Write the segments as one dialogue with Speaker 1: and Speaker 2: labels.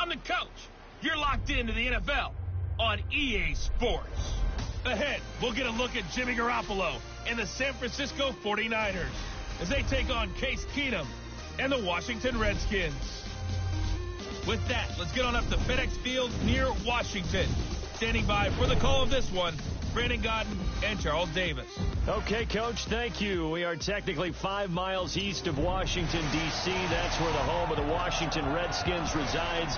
Speaker 1: I'm the coach. You're locked into the NFL on EA Sports. Ahead, we'll get a look at Jimmy Garoppolo and the San Francisco 49ers as they take on Case Keenum and the Washington Redskins. With that, let's get on up to FedEx Field near Washington. Standing by for the call of this one, Brandon Godden and Charles Davis.
Speaker 2: Okay, Coach, thank you. We are technically 5 miles east of Washington, D.C. That's where the home of the Washington Redskins resides.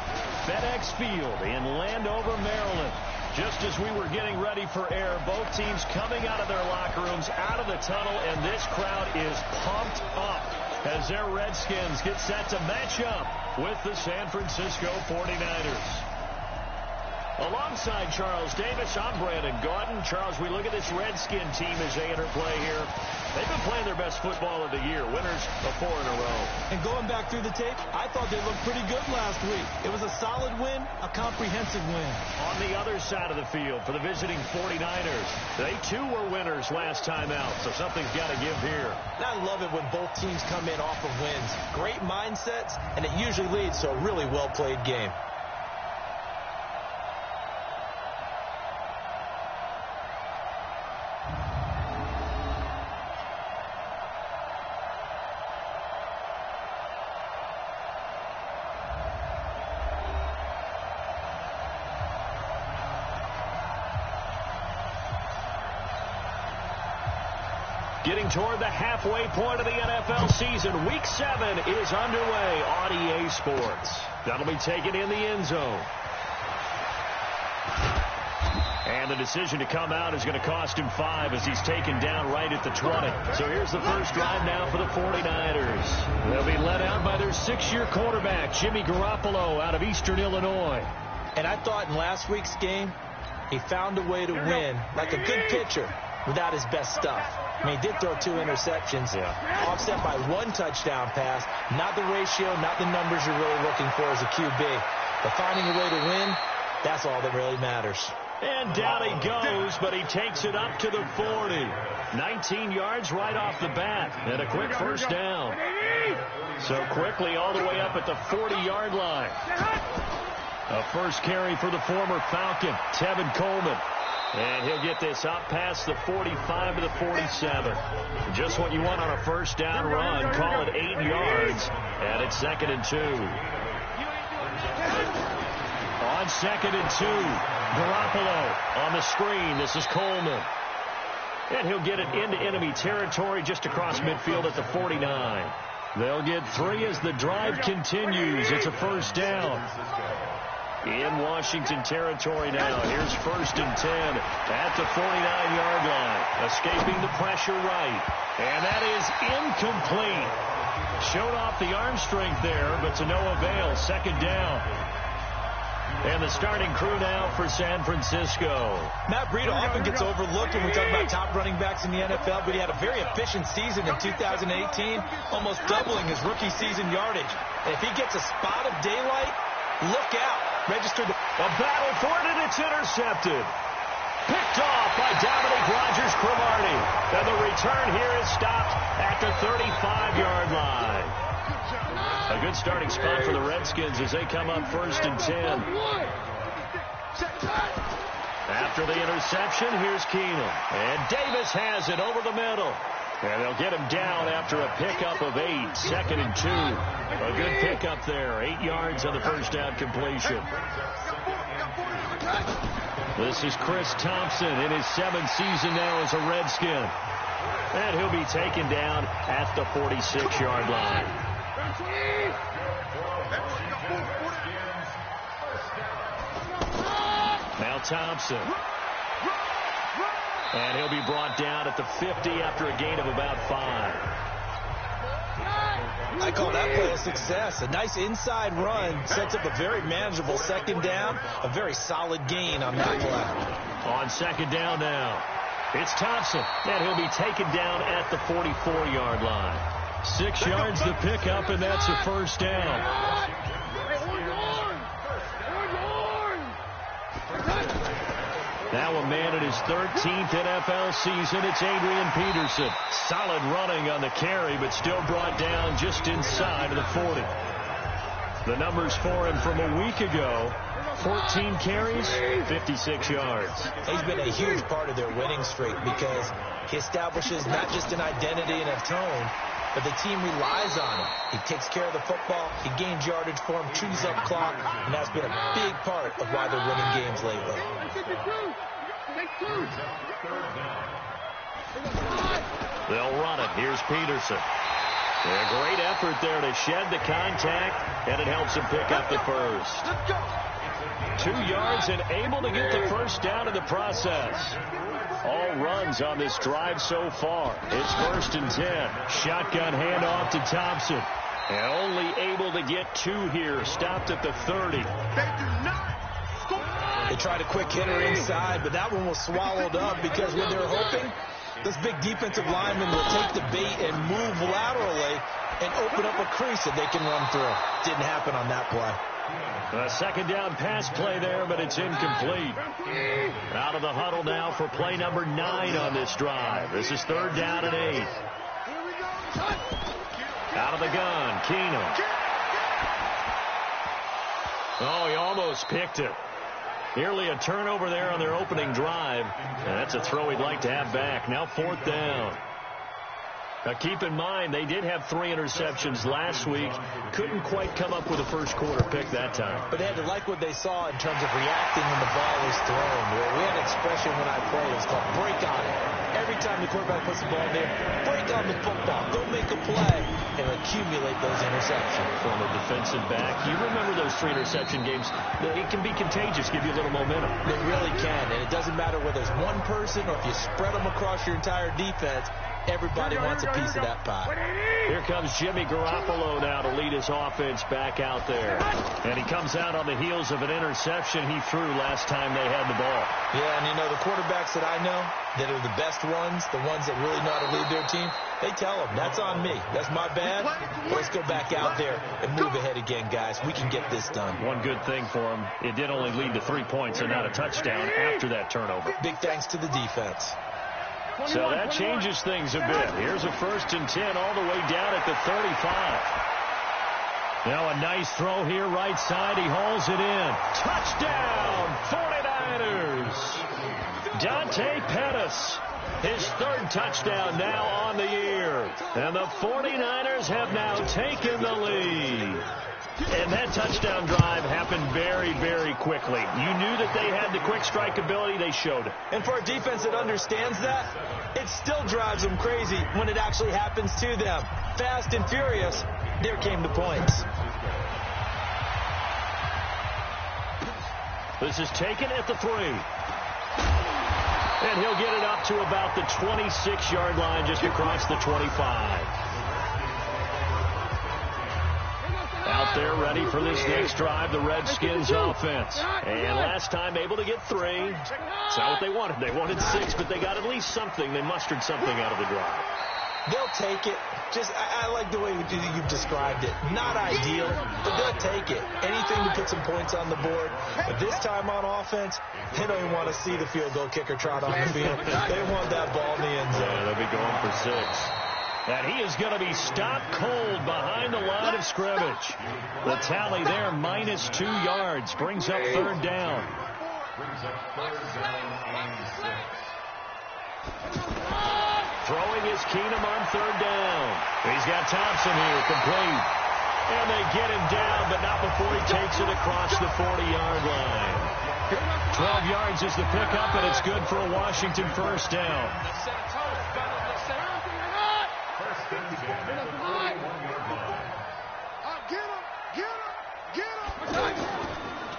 Speaker 2: FedEx Field in Landover, Maryland. Just as we were getting ready for air, both teams coming out of their locker rooms, out of the tunnel, and this crowd is pumped up as their Redskins get set to match up with the San Francisco 49ers. Alongside Charles Davis, I'm Brandon Gaudin. Charles, we look at this Redskin team as they interplay here. They've been playing their best football of the year, winners of 4 in a row.
Speaker 3: And going back through the tape, I thought they looked pretty good last week. It was a solid win, a comprehensive win.
Speaker 2: On the other side of the field for the visiting 49ers, they too were winners last time out, so something's got to give here.
Speaker 3: And I love it when both teams come in off of wins. Great mindsets, and it usually leads to a really well-played game.
Speaker 2: Getting toward the halfway point of the NFL season. Week 7 is underway on EA Sports. That'll be taken in the end zone. And the decision to come out is going to cost him 5 as he's taken down right at the 20. So here's the first drive now for the 49ers. They'll be led out by their 6-year quarterback, Jimmy Garoppolo, out of Eastern Illinois.
Speaker 3: And I thought in last week's game, he found a way to win like a good pitcher without his best stuff. I mean, he did throw 2 interceptions, offset by 1 touchdown pass. Not the ratio, not the numbers you're really looking for as a QB. But finding a way to win, that's all that really matters.
Speaker 2: And down he goes, but he takes it up to the 40. 19 yards right off the bat, and a quick first down. So quickly all the way up at the 40-yard line. A first carry for the former Falcon, Tevin Coleman. And he'll get this up past the 45 to the 47. Just what you want on a first down run. Call it 8 yards. And it's 2nd and 2. On 2nd and 2. Garoppolo on the screen. This is Coleman. And he'll get it into enemy territory just across midfield at the 49. They'll get 3 as the drive continues. It's a first down. In Washington territory now. Here's 1st and 10 at the 49-yard line. Escaping the pressure right. And that is incomplete. Showed off the arm strength there, but to no avail. 2nd down. And the starting crew now for San Francisco.
Speaker 3: Matt Breida often gets overlooked when we talk about top running backs in the NFL, but he had a very efficient season in 2018, almost doubling his rookie season yardage. And if he gets a spot of daylight, look out. Registered
Speaker 2: a battle for it, and it's intercepted. Picked off by Dominic Rodgers-Cromartie. And the return here is stopped at the 35-yard line. A good starting spot for the Redskins as they come up 1st and 10. After the interception, here's Keenum. And Davis has it over the middle. And they'll get him down after a pickup of 8. 2nd and 2. A good pickup there. 8 yards on the first down completion. This is Chris Thompson in his 7th season now as a Redskin. And he'll be taken down at the 46-yard line. Now Thompson. And he'll be brought down at the 50 after a gain of about 5.
Speaker 3: I call that play a success. A nice inside run sets up a very manageable 2nd down. A very solid gain on that play.
Speaker 2: On 2nd down now, it's Thompson. And he'll be taken down at the 44-yard line. 6 yards to pick up, and that's a first down. Now a man in his 13th NFL season, it's Adrian Peterson. Solid running on the carry, but still brought down just inside of the 40. The numbers for him from a week ago: 14 carries, 56 yards.
Speaker 3: He's been a huge part of their winning streak because he establishes not just an identity and a tone, but the team relies on him. He takes care of the football, he gains yardage for him, chews up clock, and that's been a big part of why they're winning games lately.
Speaker 2: They'll run it. Here's Peterson. A great effort there to shed the contact, and it helps him pick up the first. 2 yards and able to get the first down in the process. All runs on this drive so far. It's 1st and 10. Shotgun handoff to Thompson. And only able to get 2 here. Stopped at the 30.
Speaker 3: They tried a quick hitter inside, but that one was swallowed up because when they were hoping, those big defensive linemen will take the bait and move laterally and open up a crease that they can run through. Didn't happen on that play.
Speaker 2: A second down pass play there, but it's incomplete. Out of the huddle now for play number 9 on this drive. This is 3rd down and 8. Out of the gun, Keenum. Oh, he almost picked it. Nearly a turnover there on their opening drive. And that's a throw he'd like to have back. Now 4th down. Now keep in mind, they did have 3 interceptions last week. Couldn't quite come up with a first quarter pick that time.
Speaker 3: But they had to like what they saw in terms of reacting when the ball was thrown. We had an expression when I played. It was called break on it. Every time the quarterback puts the ball in there, break on the football. Go make a play and accumulate those interceptions.
Speaker 2: From a defensive back, you remember those 3 interception games. It can be contagious, give you a little momentum.
Speaker 3: They really can, and it doesn't matter whether it's one person or if you spread them across your entire defense. Everybody wants a piece of that pie.
Speaker 2: Here comes Jimmy Garoppolo now to lead his offense back out there. And he comes out on the heels of an interception he threw last time they had the ball.
Speaker 3: Yeah, and you know, the quarterbacks that I know that are the best ones, the ones that really know how to lead their team, they tell them, that's on me. That's my bad. Let's go back out there and move ahead again, guys. We can get this done.
Speaker 2: One good thing for him, it did only lead to 3 points and not a touchdown after that turnover.
Speaker 3: Big thanks to the defense.
Speaker 2: So that changes things a bit. Here's a 1st and 10 all the way down at the 35. Now a nice throw here, right side. He hauls it in. Touchdown, 49ers. Dante Pettis, his 3rd touchdown now on the year. And the 49ers have now taken the lead. And that touchdown drive happened very, very quickly. You knew that they had the quick strike ability. They showed it.
Speaker 3: And for a defense that understands that, it still drives them crazy when it actually happens to them. Fast and furious, there came the points.
Speaker 2: This is taken at the 3. And he'll get it up to about the 26-yard line just across the 25. Out there ready for this next drive, the Redskins offense. And last time able to get 3. That's not what they wanted. They wanted 6, but they got at least something. They mustered something out of the drive.
Speaker 3: They'll take it. I like the way you've described it. Not ideal, but they'll take it. Anything to put some points on the board. But this time on offense, they don't even want to see the field goal kicker trot on the field. They want that ball in the end zone.
Speaker 2: Yeah, they'll be going for 6. And he is going to be stopped cold behind the line of scrimmage. The tally there, -2 yards, brings up 3rd down. Throwing is Keenum on 3rd down. He's got Thompson here, complete. And they get him down, but not before he takes it across the 40-yard line. 12 yards is the pickup, and it's good for a Washington 1st down.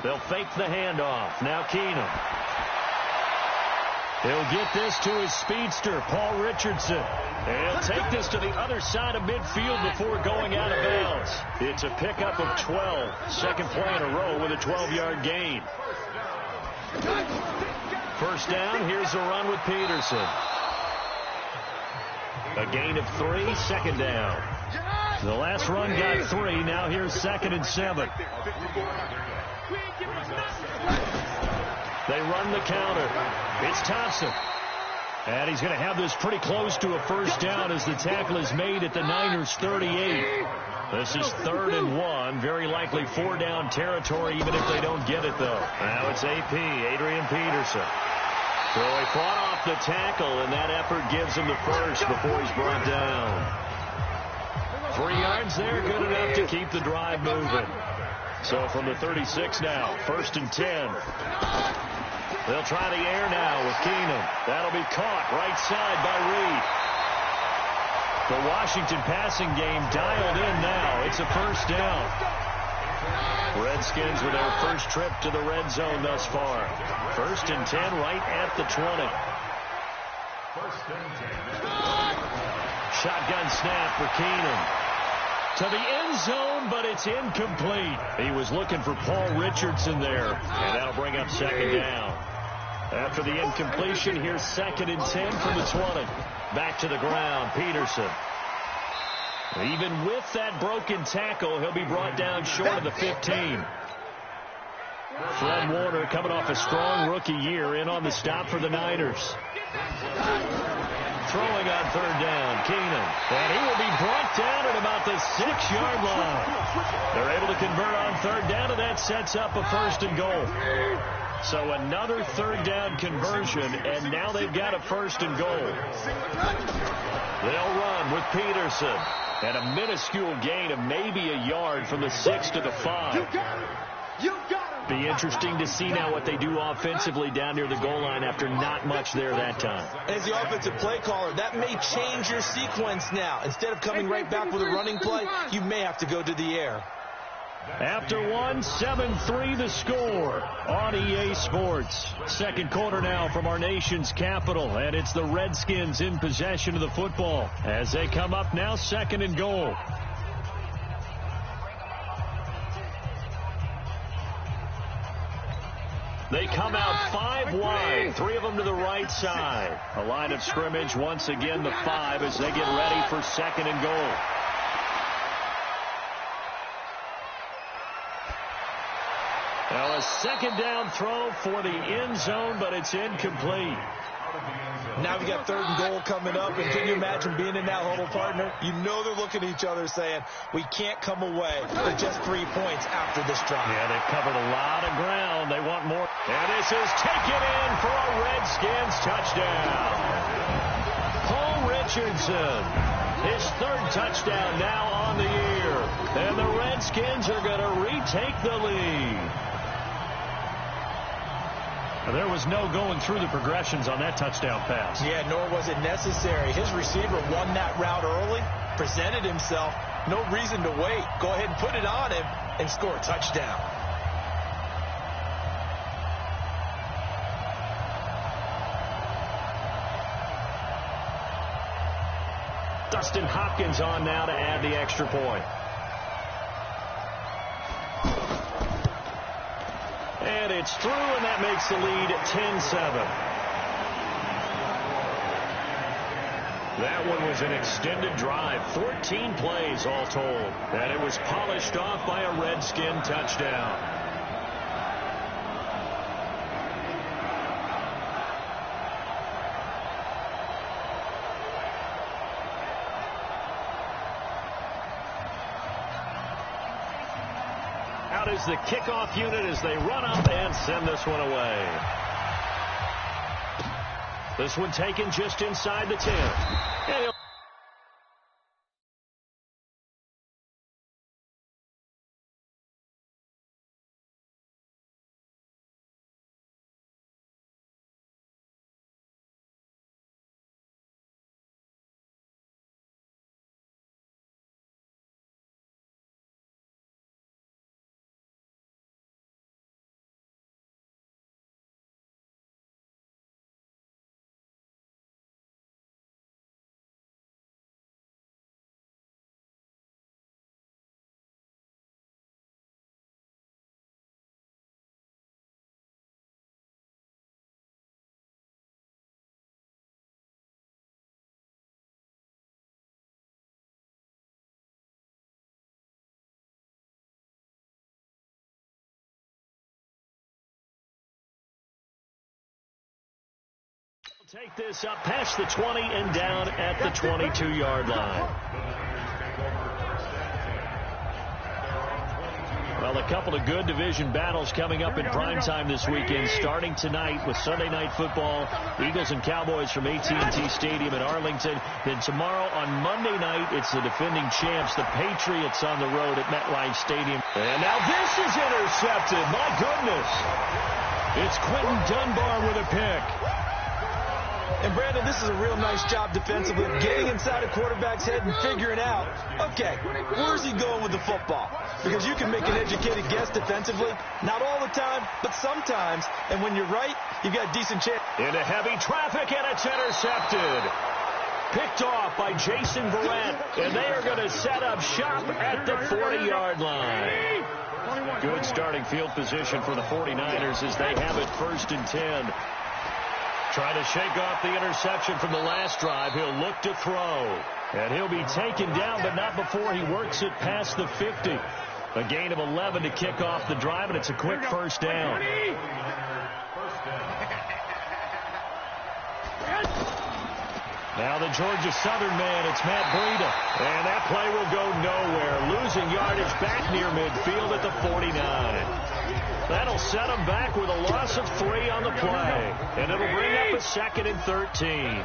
Speaker 2: They'll fake the handoff. Now Keenum. He'll get this to his speedster, Paul Richardson. And he'll take this to the other side of midfield before going out of bounds. It's a pickup of 12. Second play in a row with a 12-yard gain. 1st down. Here's a run with Peterson. A gain of 3, 2nd down. The last run got 3. Now here's 2nd and 7. They run the counter. It's Thompson. And he's going to have this pretty close to a 1st down as the tackle is made at the Niners' 38. This is 3rd and 1. Very likely 4-down territory, even if they don't get it, though. Now it's AP, Adrian Peterson. So he fought off the tackle, and that effort gives him the first before he's brought down. 3 yards there, good enough to keep the drive moving. So from the 36 now, 1st and 10. They'll try the air now with Keenum. That'll be caught right side by Reed. The Washington passing game dialed in now. It's a 1st down. Redskins with their first trip to the red zone thus far. 1st and 10 right at the 20. Shotgun snap for Keenum. To the end zone, but it's incomplete. He was looking for Paul Richardson there, and that'll bring up 2nd down. After the incompletion, here's 2nd and 10 from the 20. Back to the ground, Peterson. Even with that broken tackle, he'll be brought down short of the 15. Fred Warner coming off a strong rookie year in on the stop for the Niners. Throwing on 3rd down, Keenum. And he will be brought down at about the 6-yard line. They're able to convert on 3rd down, and that sets up a 1st and goal. So another 3rd down conversion, and now they've got a 1st and goal. They'll run with Peterson. And a minuscule gain of maybe a yard from the 6 to the 5. Be interesting to see now what they do offensively down near the goal line after not much there that time.
Speaker 3: As the offensive play caller, that may change your sequence now. Instead of coming right back with a running play, you may have to go to the air.
Speaker 2: After 1, 7-3 the score on EA Sports. 2nd quarter now from our nation's capital, and it's the Redskins in possession of the football as they come up now 2nd and goal. They come out 5 wide, 3 of them to the right side. A line of scrimmage once again the 5 as they get ready for 2nd and goal. Now a 2nd down throw for the end zone, but it's incomplete.
Speaker 3: Now we got 3rd and goal coming up, and can you imagine being in that huddle, partner? You know they're looking at each other saying, we can't come away with just 3 points after this drive.
Speaker 2: Yeah, they've covered a lot of ground. They want more. And this is taken in for a Redskins touchdown. Paul Richardson, his 3rd touchdown now on the year. And the Redskins are going to retake the lead. There was no going through the progressions on that touchdown pass.
Speaker 3: Yeah, nor was it necessary. His receiver won that route early, presented himself. No reason to wait. Go ahead and put it on him and score a touchdown.
Speaker 2: Dustin Hopkins on now to add the extra point. And it's through, and that makes the lead 10-7. That one was an extended drive, 14 plays all told. And it was polished off by a Redskin touchdown. Out is the kickoff unit as they run up and send this one away. This one taken just inside the 10. And take this up past the 20 and down at the 22-yard line. Well, a couple of good division battles coming up in primetime this weekend, starting tonight with Sunday Night Football, Eagles and Cowboys from AT&T Stadium in Arlington. Then tomorrow on Monday night, it's the defending champs, the Patriots, on the road at MetLife Stadium. And now this is intercepted. My goodness. It's Quentin Dunbar with a pick.
Speaker 3: And, Brandon, this is a real nice job defensively, getting inside a quarterback's head and figuring out, okay, where's he going with the football? Because you can make an educated guess defensively, not all the time, but sometimes. And when you're right, you've got a decent chance.
Speaker 2: Into heavy traffic, and it's intercepted. Picked off by Jason Verrett, and they are going to set up shop at the 40-yard line. Good starting field position for the 49ers as they have it 1st and 10. Trying to shake off the interception from the last drive. He'll look to throw. And he'll be taken down, but not before he works it past the 50. A gain of 11 to kick off the drive, and it's a quick first down. Now the Georgia Southern man, it's Matt Breida. And that play will go nowhere. Losing yardage back near midfield at the 49. That'll set him back with a loss of 3 on the play. And it'll bring up a 2nd and 13.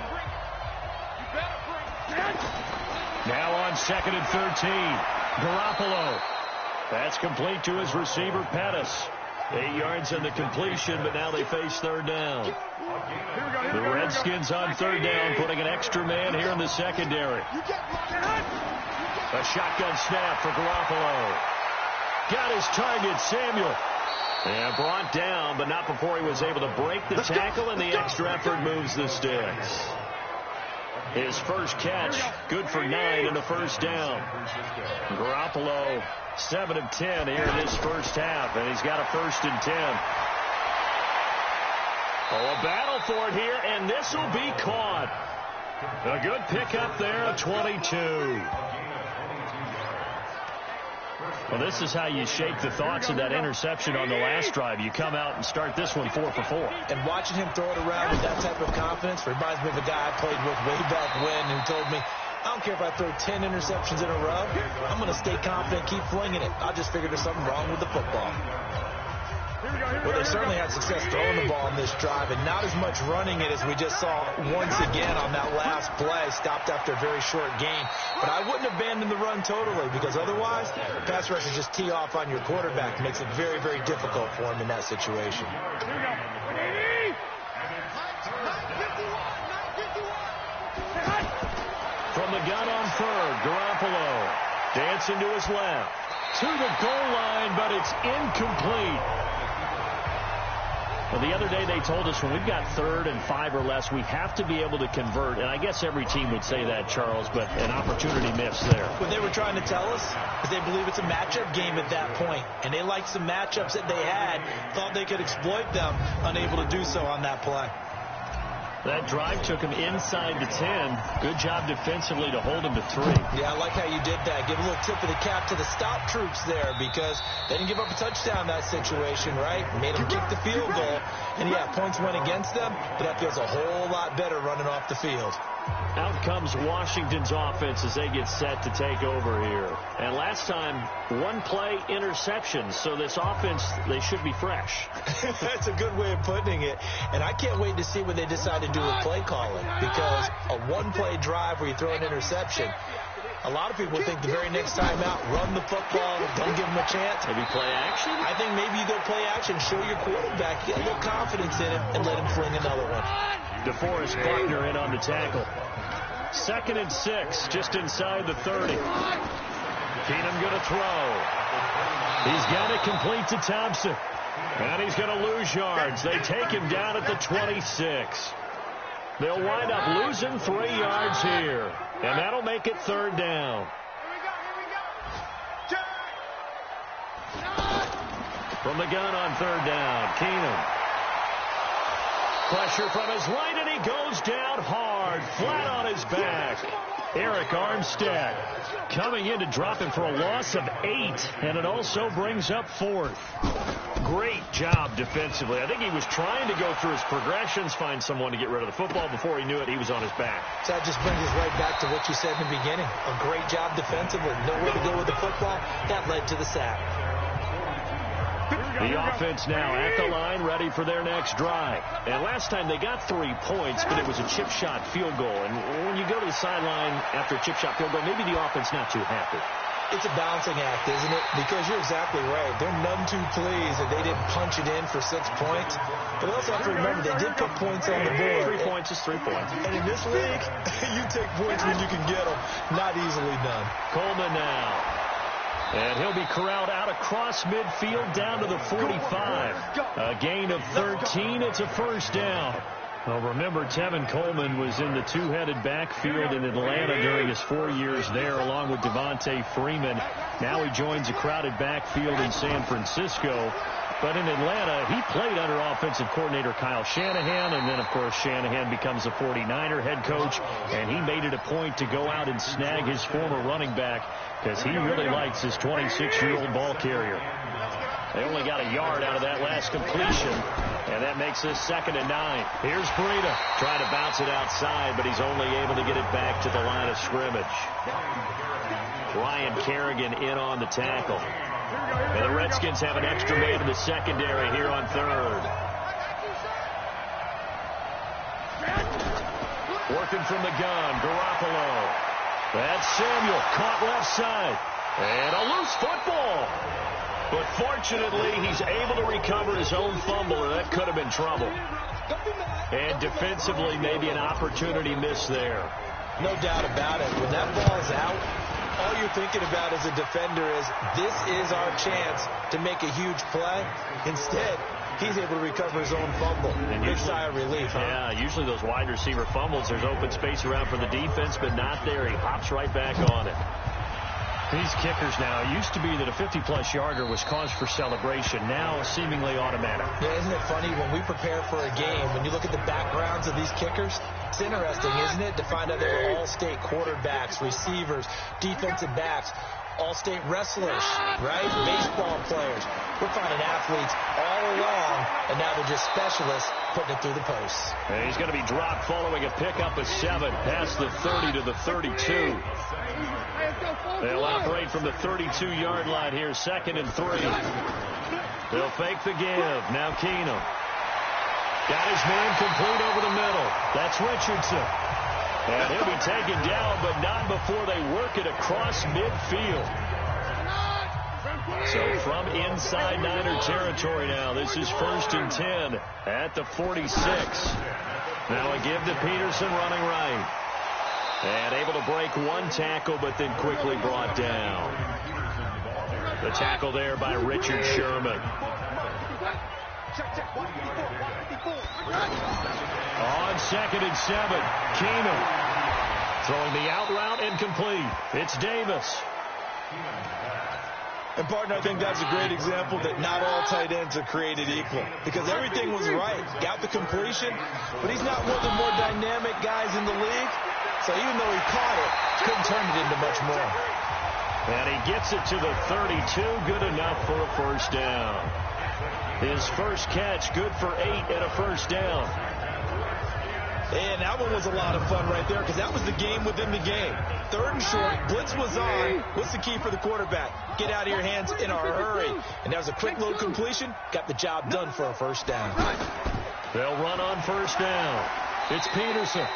Speaker 2: Now on 2nd and 13. Garoppolo. That's complete to his receiver, Pettis. 8 yards on the completion, but now they face 3rd down. The Redskins on 3rd down, putting an extra man here in the secondary. A shotgun snap for Garoppolo. Got his target, Samuel. And brought down, but not before he was able to break the tackle, and the extra effort moves the sticks. His first catch, good for 9 and a first down. Garoppolo, 7 of 10 here in this first half, and he's got a 1st and 10. Oh, a battle for it here, and this will be caught. A good pickup there, 22. Well, this is how you shake the thoughts of that interception on the last drive. You come out and start this one 4 for 4.
Speaker 3: And watching him throw it around with that type of confidence reminds me of a guy I played with way back when who told me, I don't care if I throw 10 interceptions in a row. I'm going to stay confident, keep flinging it. I just figured there's something wrong with the football. Well, they certainly had success throwing the ball on this drive, and not as much running it as we just saw once again on that last play. Stopped after a very short gain. But I wouldn't abandon the run totally, because otherwise, pass rushers just tee off on your quarterback. Makes it very, very difficult for him in that situation.
Speaker 2: From the gun on 3rd, Garoppolo dancing to his left. To the goal line, but it's incomplete. Well, the other day they told us when we've got 3rd and 5 or less, we have to be able to convert. And I guess every team would say that, Charles, but an opportunity missed there.
Speaker 3: What they were trying to tell us is they believe it's a matchup game at that point. And they liked some matchups that they had, thought they could exploit them, unable to do so on that play.
Speaker 2: That drive took him inside the 10. Good job defensively to hold him to 3.
Speaker 3: Yeah, I like how you did that. Give a little tip of the cap to the stop troops there, because they didn't give up a touchdown in that situation, right? Made them kick the field goal. And, yeah, points went against them, but that feels a whole lot better running off the field.
Speaker 2: Out comes Washington's offense as they get set to take over here. And last time, 1-play interception. So this offense, they should be fresh.
Speaker 3: That's a good way of putting it. And I can't wait to see what they decide to do with play calling. Because a 1-play drive where you throw an interception, a lot of people think the very next time out, run the football, don't give them a chance.
Speaker 2: Maybe play action?
Speaker 3: I think maybe you go play action, show your quarterback, get a little confidence in him, and let him fling another one.
Speaker 2: DeForest Buckner in on the tackle. 2nd and 6, just inside the 30. Keenum going to throw. He's got it complete to Thompson. And he's going to lose yards. They take him down at the 26. They'll wind up losing 3 yards here. And that'll make it 3rd down. From the gun on 3rd down, Keenum. Pressure from his right, and he goes down hard, flat on his back. Eric Armstead coming in to drop him for a loss of 8, and it also brings up 4th. Great job defensively. I think he was trying to go through his progressions, find someone to get rid of the football. Before he knew it, he was on his back.
Speaker 3: So that just brings us right back to what you said in the beginning. A great job defensively. Nowhere to go with the football. That led to the sack.
Speaker 2: The offense now at the line, ready for their next drive. And last time they got 3 points, but it was a chip shot field goal. And when you go to the sideline after a chip shot field goal, maybe the offense not too happy.
Speaker 3: It's a balancing act, isn't it? Because you're exactly right. They're none too pleased that they didn't punch it in for 6 points. But they also have to remember they did put points on the board.
Speaker 2: 3 points is 3 points.
Speaker 3: And in this league, you take points when you can get them. Not easily done.
Speaker 2: Coleman now. And he'll be corralled out across midfield down to the 45. A gain of 13. It's a first down. Well, remember, Tevin Coleman was in the two-headed backfield in Atlanta during his 4 years there, along with Devontae Freeman. Now he joins a crowded backfield in San Francisco. But in Atlanta, he played under offensive coordinator Kyle Shanahan, and then, of course, Shanahan becomes a 49er head coach, and he made it a point to go out and snag his former running back because he really likes his 26-year-old ball carrier. They only got a yard out of that last completion, and that makes this 2nd and 9. Here's Breida trying to bounce it outside, but he's only able to get it back to the line of scrimmage. Ryan Kerrigan in on the tackle. And the Redskins have an extra man in the secondary here on 3rd. Working from the gun, Garoppolo. That's Samuel, caught left side. And a loose football. But fortunately, he's able to recover his own fumble, or that could have been trouble. And defensively, maybe an opportunity missed there.
Speaker 3: No doubt about it. When that ball's out, all you're thinking about as a defender is, this is our chance to make a huge play. Instead, he's able to recover his own fumble. Big sigh of relief, huh?
Speaker 2: Yeah, usually those wide receiver fumbles, there's open space around for the defense, but not there. He hops right back on it. These kickers now, it used to be that a 50-plus yarder was cause for celebration. Now, seemingly automatic.
Speaker 3: Yeah, isn't it funny when we prepare for a game, when you look at the backgrounds of these kickers, it's interesting, isn't it, to find out they were all-state quarterbacks, receivers, defensive backs, all-state wrestlers, right? Baseball players. We're finding athletes all along, and now they're just specialists putting it through the posts.
Speaker 2: And he's going to be dropped following a pickup of 7 past the 30 to the 32. They'll operate from the 32-yard line here, 2nd and 3. They'll fake the give. Now Keenum. Got his man complete over the middle. That's Richardson. And he'll be taken down, but not before they work it across midfield. So from inside Niner territory now, this is 1st and 10 at the 46. Now a give to Peterson running right. And able to break one tackle, but then quickly brought down. The tackle there by Richard Sherman. On 2nd and 7, Keenum throwing the out route incomplete. It's Davis.
Speaker 3: And, partner, I think that's a great example that not all tight ends are created equal. Because everything was right. Got the completion, but he's not one of the more dynamic guys in the league. So even though he caught it, couldn't turn it into much more.
Speaker 2: And he gets it to the 32. Good enough for a first down. His first catch, good for 8 and a first down.
Speaker 3: And that one was a lot of fun right there because that was the game within the game. 3rd and short, blitz was on. What's the key for the quarterback? Get out of your hands in a hurry. And that was a quick little completion. Got the job done for a first down.
Speaker 2: They'll run on first down. It's Peterson.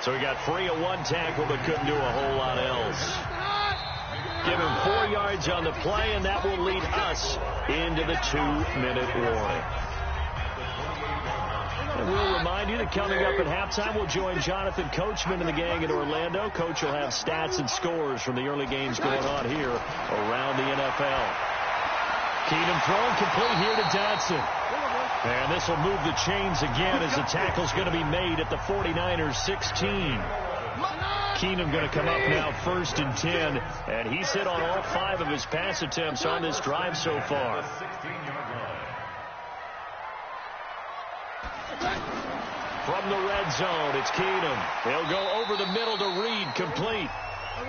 Speaker 2: So he got free of one tackle but couldn't do a whole lot else. Give him 4 yards on the play, and that will lead us into the 2-minute warning. And we'll remind you that coming up at halftime, we'll join Jonathan Coachman and the gang in Orlando. Coach will have stats and scores from the early games going on here around the NFL. Keenum throwing complete here to Dotson. And this will move the chains again as the tackle's going to be made at the 49ers 16. Keenum going to come up now 1st and 10, and he's hit on all 5 of his pass attempts on this drive so far. From the red zone, it's Keenum. He'll go over the middle to Reed, complete.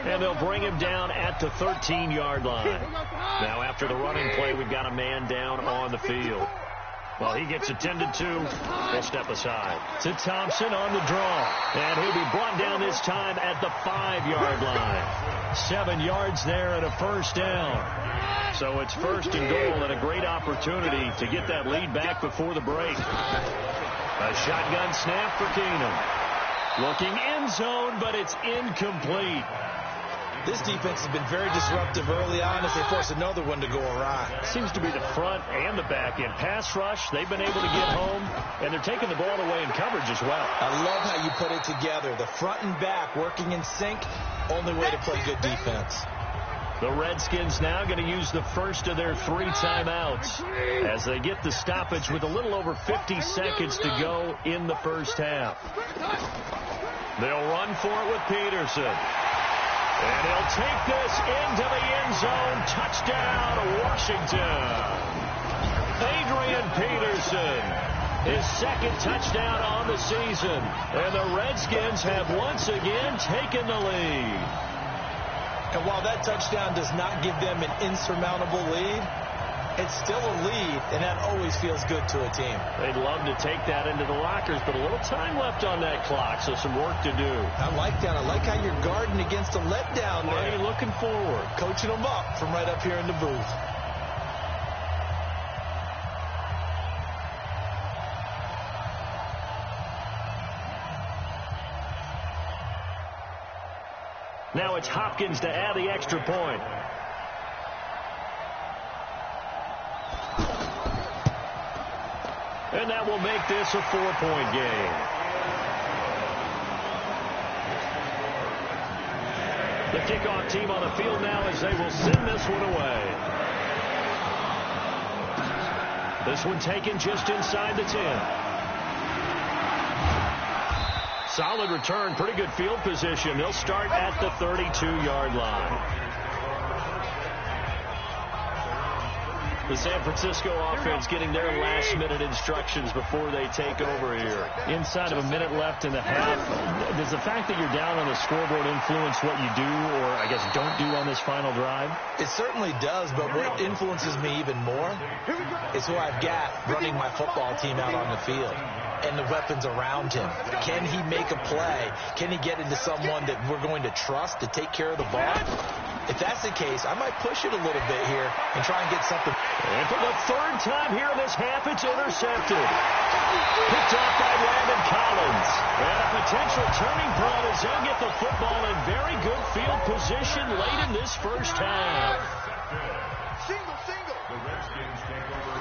Speaker 2: And they'll bring him down at the 13-yard line. Now after the running play, we've got a man down on the field. Well, he gets attended to. We'll step aside. To Thompson on the draw. And he'll be brought down this time at the 5-yard line. 7 yards there and a first down. So it's first and goal and a great opportunity to get that lead back before the break. A shotgun snap for Keenum. Looking end zone, but it's incomplete.
Speaker 3: This defense has been very disruptive early on as they force another one to go awry.
Speaker 2: Seems to be the front and the back end. Pass rush, they've been able to get home, and they're taking the ball away in coverage as well.
Speaker 3: I love how you put it together. The front and back working in sync, only way to play good defense.
Speaker 2: The Redskins now going to use the first of their 3 timeouts as they get the stoppage with a little over 50 seconds to go in the first half. They'll run for it with Peterson. And he'll take this into the end zone. Touchdown, Washington. Adrian Peterson, his second touchdown on the season. And the Redskins have once again taken the lead.
Speaker 3: And while that touchdown does not give them an insurmountable lead, it's still a lead, and that always feels good to a team.
Speaker 2: They'd love to take that into the lockers, but a little time left on that clock, so some work to do.
Speaker 3: I like that. I like how you're guarding against a letdown there.
Speaker 2: Already looking forward.
Speaker 3: Coaching them up from right up here in the booth.
Speaker 2: Now it's Hopkins to add the extra point. And that will make this a 4-point game. The kickoff team on the field now as they will send this one away. This one taken just inside the 10. Solid return, pretty good field position. They'll start at the 32-yard line. The San Francisco offense getting their last-minute instructions before they take over here. Inside of a minute left in the half, does the fact that you're down on the scoreboard influence what you do or, I guess, don't do on this final drive?
Speaker 3: It certainly does, but what influences me even more is who I've got running my football team out on the field and the weapons around him. Can he make a play? Can he get into someone that we're going to trust to take care of the ball? If that's the case, I might push it a little bit here and try and get something.
Speaker 2: And for the 3rd time here in this half, it's intercepted. Picked off by Landon Collins. And a potential turning point as they'll get the football in very good field position late in this first half.
Speaker 4: Single. The Redskins take over.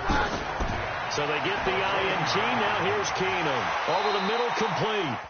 Speaker 2: So they get the INT. Now here's Keenum. Over the middle, complete.